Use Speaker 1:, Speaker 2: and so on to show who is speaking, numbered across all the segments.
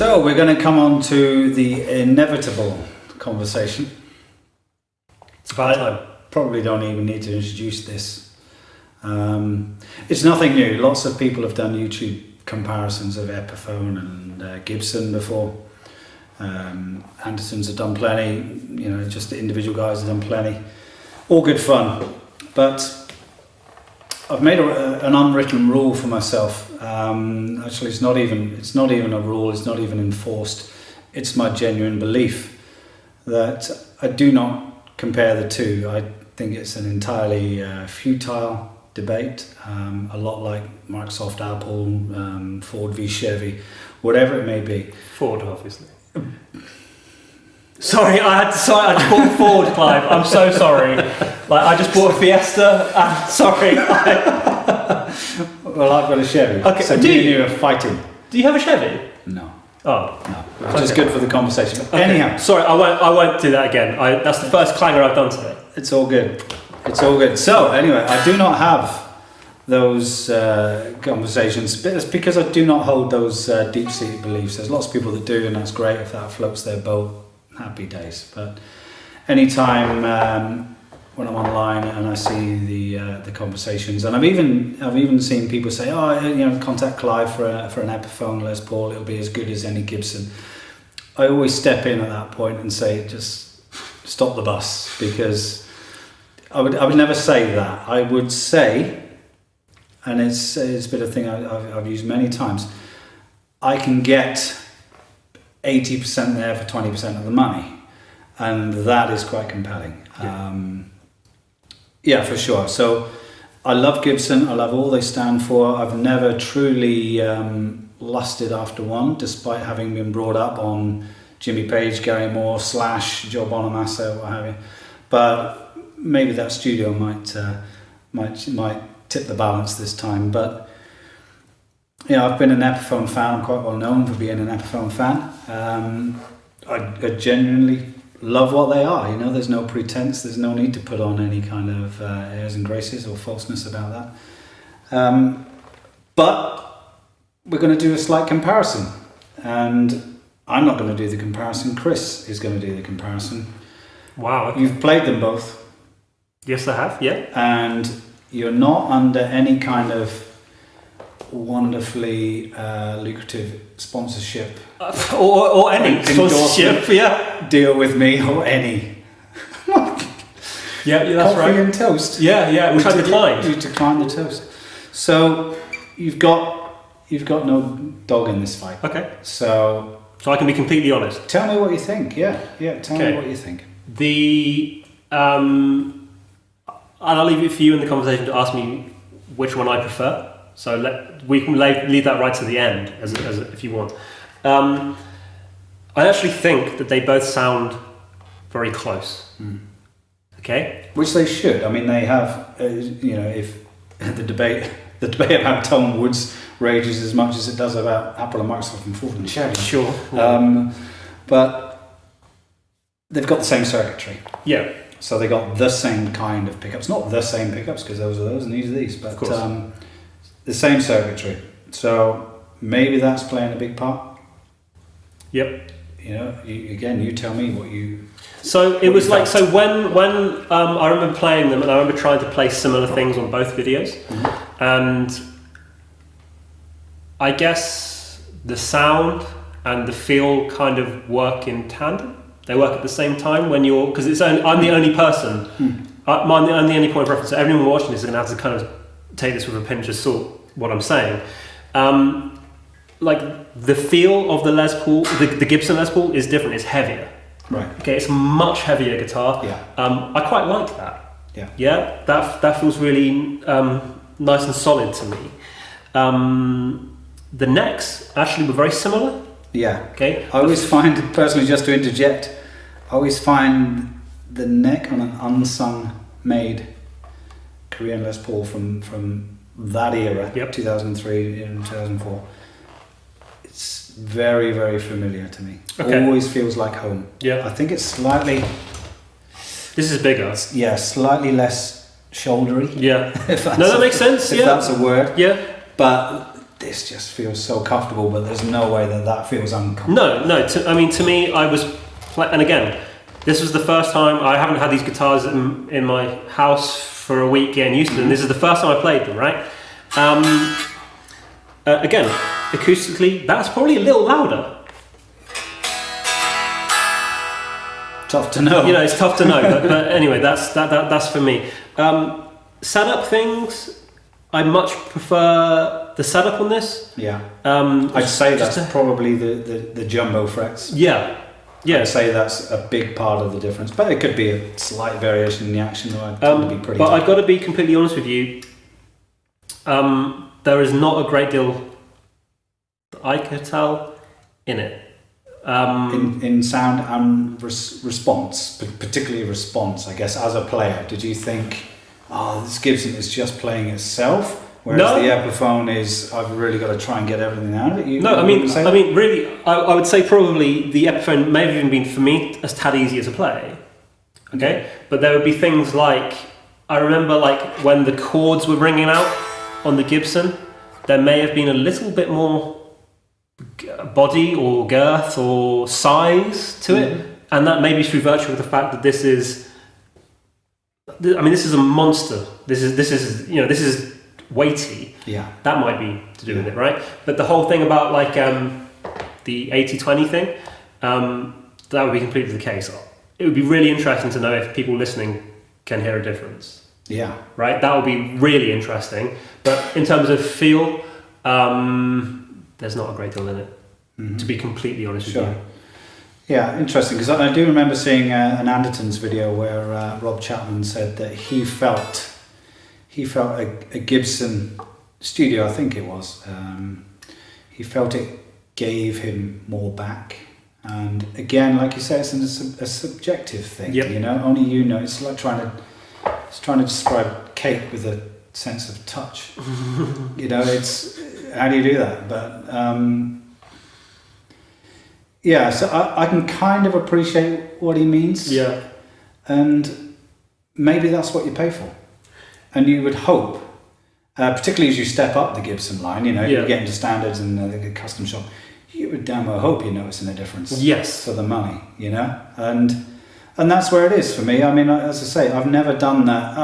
Speaker 1: So we're going to come on to the inevitable conversation.
Speaker 2: It's about time.
Speaker 1: Probably don't even need to introduce this. It's nothing new. Lots of people have done YouTube comparisons of Epiphone and Gibson before. Andersons have done plenty. Just the individual guys have done plenty. All good fun, but I've made an unwritten rule for myself. Actually, it's not even a rule. It's not even enforced. It's my genuine belief that I do not compare the two. I think it's an entirely futile debate. A lot like Microsoft, Apple, Ford v Chevy, whatever it may be.
Speaker 2: Ford, obviously. Sorry, I just bought Ford, Clive. I'm so sorry. I just bought a Fiesta. I'm sorry.
Speaker 1: Well, I've got a Chevy.
Speaker 2: Okay,
Speaker 1: so me and you are fighting.
Speaker 2: Do you have a Chevy?
Speaker 1: No.
Speaker 2: Oh.
Speaker 1: No. It's just good for the conversation.
Speaker 2: Okay.
Speaker 1: Anyhow.
Speaker 2: Sorry, I won't do that again. That's the first clanger I've done today.
Speaker 1: It's all good. It's all good. So, anyway, I do not have those conversations. But it's because I do not hold those deep-seated beliefs. There's lots of people that do, and that's great if that floats their boat. Happy days. But anytime when I'm online and I see the conversations, and I've even seen people say, contact Clive for an Epiphone Les Paul, it'll be as good as any Gibson. I always step in at that point and say, just stop the bus, because I would never say that. I would say, and it's been a thing I've used many times, I can get 80% there for 20% of the money, and that is quite compelling. Yeah, for sure. So I love Gibson. I love all they stand for. I've never truly lusted after one, despite having been brought up on Jimmy Page, Gary Moore, Slash, Joe Bonamassa, what have you. But maybe that studio might tip the balance this time. But I've been an Epiphone fan. I'm quite well known for being an Epiphone fan. I genuinely love what they are. There's no pretense. There's no need to put on any kind of airs and graces or falseness about that. But we're going to do a slight comparison, and I'm not going to do the comparison. Chris is going to do the comparison.
Speaker 2: Wow. Okay.
Speaker 1: You've played them both.
Speaker 2: Yes, I have. Yeah.
Speaker 1: And you're not under any kind of wonderfully lucrative sponsorship
Speaker 2: or any sponsorship, yeah,
Speaker 1: deal with me, or any
Speaker 2: yeah, that's
Speaker 1: coffee
Speaker 2: right.
Speaker 1: and toast,
Speaker 2: which I declined.
Speaker 1: You declined the toast, so you've got no dog in this fight.
Speaker 2: Okay,
Speaker 1: so
Speaker 2: I can be completely honest.
Speaker 1: Tell me what you think. Tell me what you think.
Speaker 2: And I'll leave it for you in the conversation to ask me which one I prefer. So we can leave that right to the end, as if you want. I actually think that they both sound very close. Okay,
Speaker 1: which they should. I mean, they have. If the debate about Tom Woods rages as much as it does about Apple and Microsoft and Ford and Chevy.
Speaker 2: Sure.
Speaker 1: But they've got the same circuitry.
Speaker 2: Yeah.
Speaker 1: So they got the same kind of pickups, not the same pickups, because those are those and these are these, but the same circuitry. So maybe that's playing a big part.
Speaker 2: Yep.
Speaker 1: You tell me what you.
Speaker 2: So it was like, so when I remember playing them, and I remember trying to play similar things on both videos, and I guess the sound and the feel kind of work in tandem. They work at the same time because I'm the only person. I'm the only point of reference. So everyone watching this is going to have to kind of take this with a pinch of salt. What I'm saying, like the feel of the Les Paul, the Gibson Les Paul is different. It's heavier.
Speaker 1: Right.
Speaker 2: Okay, it's a much heavier guitar.
Speaker 1: Yeah.
Speaker 2: I quite like that.
Speaker 1: Yeah.
Speaker 2: Yeah. That feels really nice and solid to me. The necks actually were very similar.
Speaker 1: Yeah.
Speaker 2: Okay.
Speaker 1: I always find, personally, just to interject, I always find the neck on an unsung made Korean Les Paul from that era, 2003 and 2004. It's very, very familiar to me.
Speaker 2: Okay.
Speaker 1: Always feels like home.
Speaker 2: Yeah.
Speaker 1: I think it's slightly.
Speaker 2: This is bigger.
Speaker 1: Yeah, slightly less shouldery.
Speaker 2: Yeah. That makes sense.
Speaker 1: If that's a word.
Speaker 2: Yeah.
Speaker 1: But this just feels so comfortable, but there's no way that feels uncomfortable.
Speaker 2: No. To me, I was, and again, this was the first time. I haven't had these guitars in my house for a week getting used to them. This is the first time I played them, right? Again, acoustically, that's probably a little louder.
Speaker 1: Tough to know.
Speaker 2: It's tough to know, but anyway, that's for me. Setup things, I much prefer the setup on this.
Speaker 1: Yeah. I'd say that's probably the jumbo frets.
Speaker 2: Yeah.
Speaker 1: I'd say that's a big part of the difference, but it could be a slight variation in the action. Though I tend to be pretty.
Speaker 2: But I've got to be completely honest with you. There is not a great deal that I could tell in it.
Speaker 1: In sound and response, particularly response, I guess, as a player, did you think, this Gibson is just playing itself, whereas the Epiphone is, I've really got to try and get everything out of it?
Speaker 2: Really, I would say probably the Epiphone may have even been, for me, a tad easier to play. Okay, but there would be things like, I remember like when the chords were ringing out on the Gibson, there may have been a little bit more body or girth or size to it, and that may be through virtue of the fact that this is a monster. This is weighty.
Speaker 1: Yeah,
Speaker 2: that might be to do with it, right? But the whole thing about like the 80-20 thing, that would be completely the case. It would be really interesting to know if people listening can hear a difference.
Speaker 1: Yeah,
Speaker 2: right. That would be really interesting. But in terms of feel, there's not a great deal in it, to be completely honest with you.
Speaker 1: Yeah, interesting, because I do remember seeing an Andertons video where Rob Chapman said that he felt a Gibson Studio, I think it was, he felt it gave him more back. And again, like you say, it's a subjective thing.
Speaker 2: Yep.
Speaker 1: Only you know. It's like trying to describe cake with a sense of touch. It's, how do you do that? But so I can kind of appreciate what he means. Yeah. And maybe that's what you pay for. And you would hope, particularly as you step up the Gibson line, you get into standards and the custom shop, you would damn well hope you're noticing a difference.
Speaker 2: Yes.
Speaker 1: For the money, and that's where it is for me. I mean, as I say, I've never done that.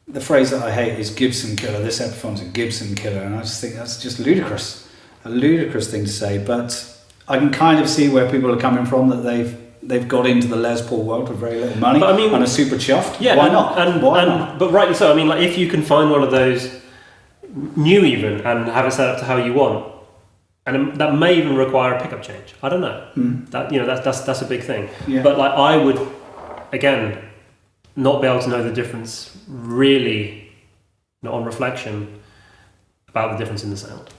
Speaker 1: The phrase that I hate is Gibson killer. This Epiphone's a Gibson killer, and I just think that's just ludicrous. A ludicrous thing to say, but I can kind of see where people are coming from, that they've got into the Les Paul world for very little money, and are super chuffed. Yeah, why not?
Speaker 2: But rightly so. I mean, like if you can find one of those new even and have it set up to how you want, and that may even require a pickup change. I don't know. That's a big thing. Yeah. But like I would, again, not be able to know the difference really, not on reflection, about the difference in the sound.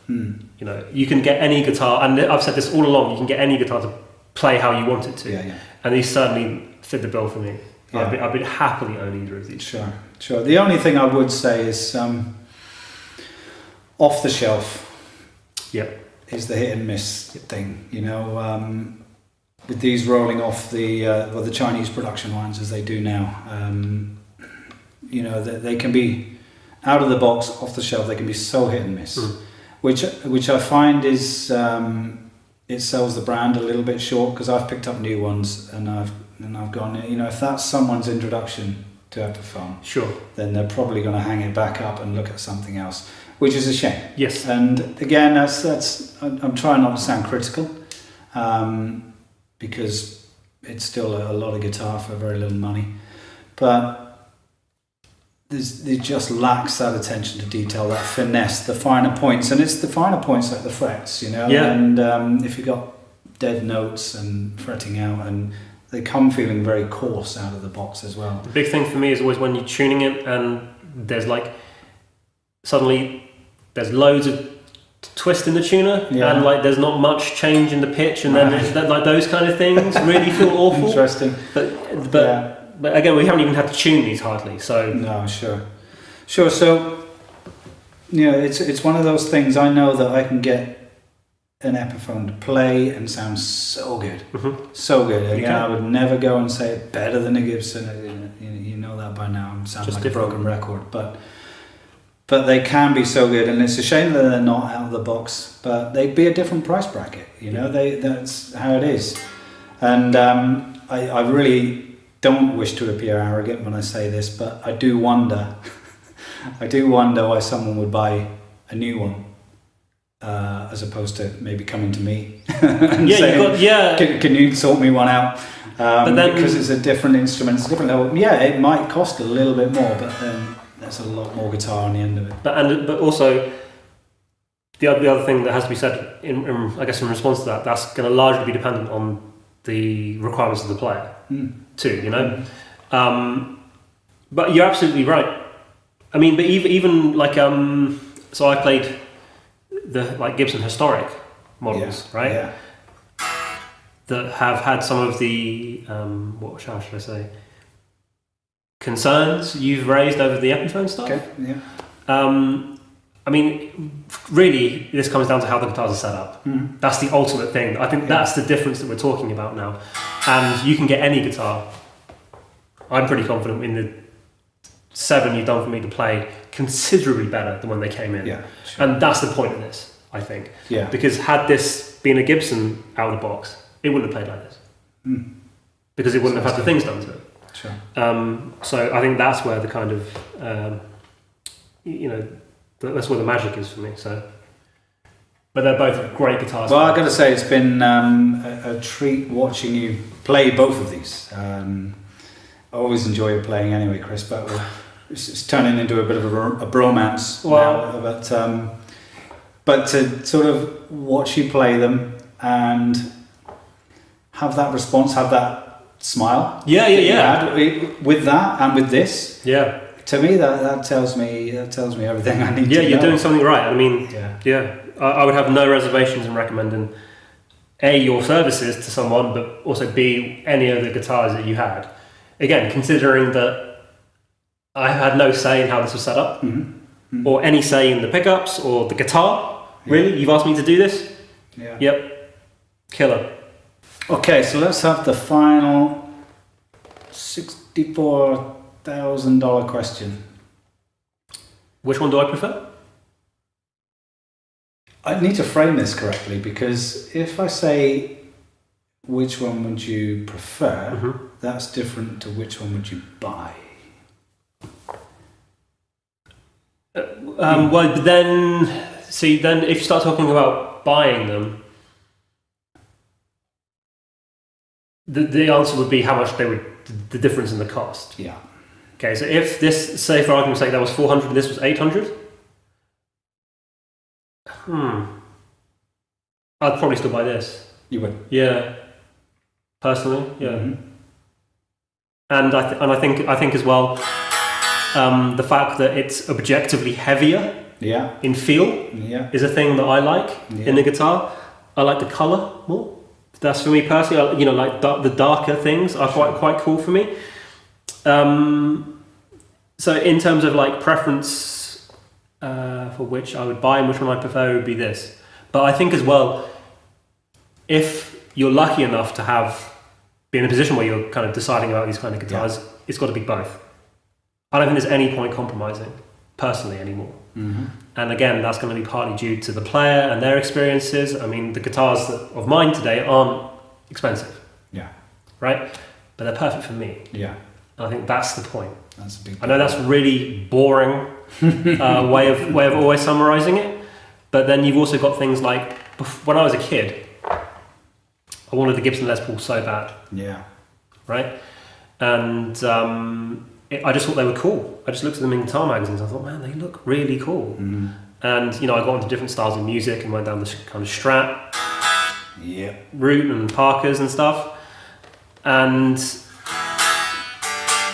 Speaker 2: You can get any guitar, and I've said this all along, you can get any guitar to play how you want it to, and these certainly fit the bill for me. I'd be happily own either of these.
Speaker 1: Sure. The only thing I would say is off the shelf is the hit and miss thing, with these rolling off the Chinese production lines as they do now. They can be out of the box, off the shelf. They can be so hit and miss, which I find is it sells the brand a little bit short, because I've picked up new ones and I've gone, if that's someone's introduction to Epiphone, then they're probably going to hang it back up and look at something else, which is a shame. Yes. And again, that's I'm trying not to sound critical, because it's still a lot of guitar for very little money, but it just lacks that attention to detail, that finesse, the finer points, and it's the finer points like the frets, and if you've got dead notes and fretting out, and they come feeling very coarse out of the box as well.
Speaker 2: The big thing for me is always when you're tuning it and there's like suddenly there's loads of twist in the tuner, and like there's not much change in the pitch, and then there's like those kind of things really feel awful.
Speaker 1: Interesting.
Speaker 2: But again, we haven't even had to tune these hardly, so...
Speaker 1: No, sure. So, it's one of those things. I know that I can get an Epiphone to play and sound so good. So good. Again, I would never go and say it's better than a Gibson. You know that by now. I sound like a broken record. But but they can be so good, and it's a shame that they're not out of the box. But they'd be a different price bracket, you know. That's how it is, and I really don't wish to appear arrogant when I say this, but I do wonder, why someone would buy a new one as opposed to maybe coming to me and saying, can you sort me one out? But then, because it's a different instrument, it's a different level. Yeah, it might cost a little bit more, but then there's a lot more guitar on the end of it.
Speaker 2: But also, the other thing that has to be said, I guess in response to that, that's going to largely be dependent on the requirements of the player too, you know. But you're absolutely right. I mean, but even like so I played the like Gibson historic models, right? Yeah. That have had some of the how should I say, concerns you've raised over the Epiphone stuff.
Speaker 1: Okay. Yeah.
Speaker 2: I mean, really, this comes down to how the guitars are set up. That's the ultimate thing. I think that's the difference that we're talking about now. And you can get any guitar. I'm pretty confident in the 7 you've done for me to play considerably better than when they came in.
Speaker 1: Yeah, sure.
Speaker 2: And that's the point of this, I think.
Speaker 1: Yeah.
Speaker 2: Because had this been a Gibson out of the box, it wouldn't have played like this. Because it wouldn't have had the things done to it.
Speaker 1: Sure.
Speaker 2: So I think that's where the kind of, that's where the magic is for me. So, but they're both great guitars.
Speaker 1: Well, I've got to say, it's been a treat watching you play both of these. I always enjoy your playing anyway, Chris, but it's turning into a bit of a bromance now. But to sort of watch you play them and have that response, have that smile.
Speaker 2: Yeah.
Speaker 1: With that and with this.
Speaker 2: Yeah.
Speaker 1: To me, that tells me everything I need to know.
Speaker 2: Yeah, you're doing something right. I mean, I would have no reservations in recommending A, your services to someone, but also B, any of the guitars that you had. Again, considering that I had no say in how this was set up, or any say in the pickups or the guitar. Really? You've asked me to do this?
Speaker 1: Yeah.
Speaker 2: Yep. Killer.
Speaker 1: Okay, so let's have the final $64,000 question.
Speaker 2: Which one do I prefer?
Speaker 1: I need to frame this correctly, because if I say which one would you prefer, that's different to which one would you buy.
Speaker 2: Well, but then if you start talking about buying them, the answer would be how much the difference in the cost.
Speaker 1: Yeah.
Speaker 2: Okay, so if this, say for argument's sake, that was 400 and this was 800, I'd probably still buy this.
Speaker 1: You would?
Speaker 2: Yeah. Personally, yeah. And I think as well, the fact that it's objectively heavier in feel is a thing that I like in the guitar. I like the color more. That's for me personally. Like the darker things are quite cool for me. So in terms of like preference for which I would buy and which one I prefer, would be this. But I think as well, if you're lucky enough to be in a position where you're kind of deciding about these kind of guitars, it's got to be both. I don't think there's any point compromising personally anymore. And again, that's going to be partly due to the player and their experiences. I mean, the guitars of mine today aren't expensive.
Speaker 1: Yeah.
Speaker 2: Right? But they're perfect for me.
Speaker 1: Yeah.
Speaker 2: And I think that's the point.
Speaker 1: That's a big
Speaker 2: I know that's a really boring way of always summarizing it. But then you've also got things like, when I was a kid, I wanted the Gibson Les Paul so bad.
Speaker 1: Yeah.
Speaker 2: Right? And I just thought they were cool. I just looked at them in guitar magazines. I thought, man, they look really cool. And I got into different styles of music and went down this kind of Strat route and Parkers and stuff.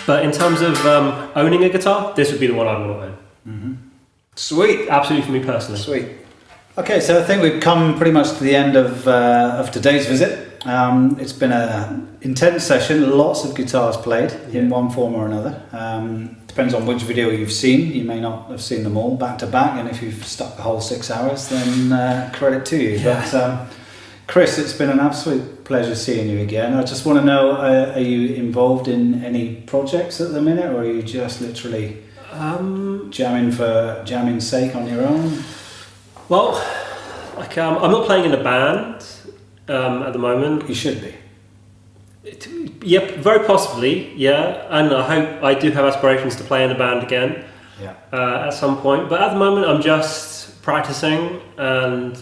Speaker 2: But in terms of owning a guitar, this would be the one I'd want to own.
Speaker 1: Sweet.
Speaker 2: Absolutely for me personally.
Speaker 1: Sweet. Okay, so I think we've come pretty much to the end of today's visit. It's been an intense session, lots of guitars played in one form or another. Depends on which video you've seen. You may not have seen them all back to back, and if you've stuck the whole 6 hours, then credit to you. Yeah. But Chris, it's been an absolute pleasure seeing you again. I just want to know, are you involved in any projects at the minute, or are you just literally Jamming for jamming's sake on your own?
Speaker 2: Well, like I'm not playing in a band at the moment.
Speaker 1: You should be.
Speaker 2: Yep, very possibly, yeah. And I do have aspirations to play in a band again at some point. But at the moment, I'm just practicing and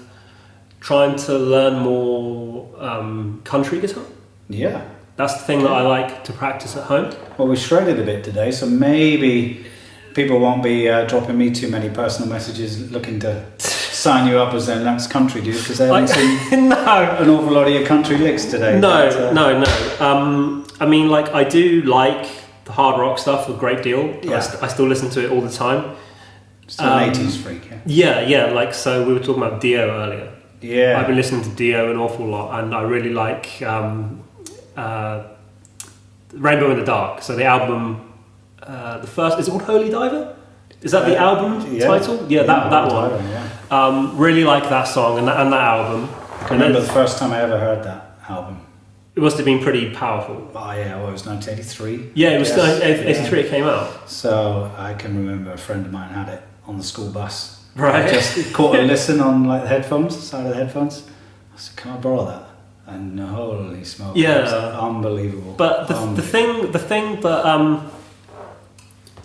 Speaker 2: trying to learn more country guitar.
Speaker 1: Yeah.
Speaker 2: That's the thing that I like to practice at home.
Speaker 1: Well, we shredded a bit today, so maybe people won't be dropping me too many personal messages looking to sign you up as their next country dude, because they haven't seen an awful lot of your country licks today.
Speaker 2: No. I mean, like, I do like the hard rock stuff a great deal.
Speaker 1: Yeah.
Speaker 2: I still listen to it all the time.
Speaker 1: Still an 80s freak, yeah?
Speaker 2: Yeah, like, so we were talking about Dio earlier.
Speaker 1: Yeah.
Speaker 2: I've been listening to Dio an awful lot, and I really like Rainbow in the Dark. So the album, the first, is it called Holy Diver? Is that the album title? Yeah, that one.
Speaker 1: Diver, yeah.
Speaker 2: Really like that song and that album.
Speaker 1: I remember the first time I ever heard that album.
Speaker 2: It must have been pretty powerful.
Speaker 1: Oh yeah, well, it was 1983.
Speaker 2: Yeah, it was 1983 it came out.
Speaker 1: So I can remember a friend of mine had it on the school bus.
Speaker 2: Right.
Speaker 1: I just caught a listen on like the headphones, the side of the headphones. I said, "Can I borrow that?" And holy smoke,
Speaker 2: yeah,
Speaker 1: it was unbelievable.
Speaker 2: But the thing that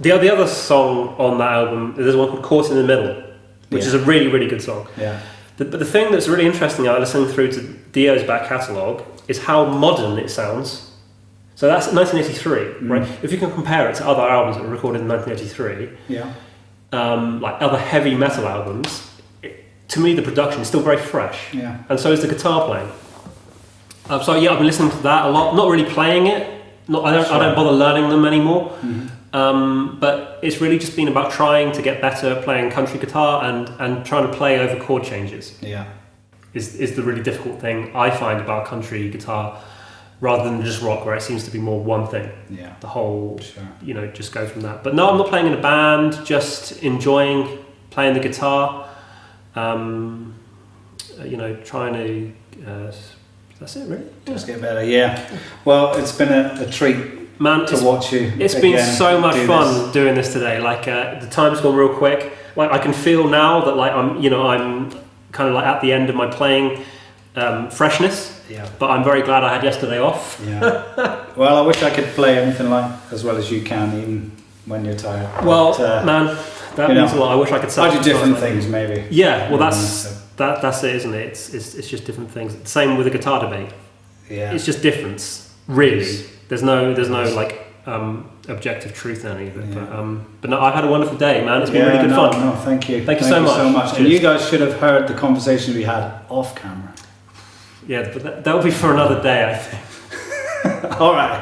Speaker 2: the other song on that album, there's one called "Caught in the Middle," which is a really, really good song.
Speaker 1: Yeah.
Speaker 2: But the thing that's really interesting, listening through to Dio's back catalogue, is how modern it sounds. So that's 1983, right? If you can compare it to other albums that were recorded in 1983, like other heavy metal albums, to me the production is still very fresh.
Speaker 1: Yeah.
Speaker 2: And so is the guitar playing. So yeah, I've been listening to that a lot. Not really playing it. I don't bother learning them anymore. But it's really just been about trying to get better playing country guitar and trying to play over chord changes.
Speaker 1: Yeah.
Speaker 2: Is the really difficult thing I find about country guitar, rather than just rock, where it seems to be more one thing.
Speaker 1: Yeah.
Speaker 2: The whole, just go from that. But no, I'm not playing in a band. Just enjoying playing the guitar. Trying to. That's it, really.
Speaker 1: Just get better. Yeah. Well, it's been a treat, man, to watch you.
Speaker 2: It's been so much fun doing this today. Like the time's gone real quick. Like I can feel now that like I'm kind of like at the end of my playing freshness. Yeah. But I'm very glad I had yesterday off.
Speaker 1: Yeah. Well, I wish I could play anything like as well as you can, even when you're tired.
Speaker 2: Well, man, that means a lot. I wish I could.
Speaker 1: I do different things, maybe.
Speaker 2: Yeah. Well, that's it, isn't it? It's just different things. Same with the guitar debate. Yeah. It's just difference, really. There's no like objective truth in any of it. Yeah. But no, I've had a wonderful day, man. It's been really good fun.
Speaker 1: No, thank you.
Speaker 2: Thank you so much.
Speaker 1: And you guys should have heard the conversation we had off camera.
Speaker 2: Yeah, but that'll be for another day, I think.
Speaker 1: All right.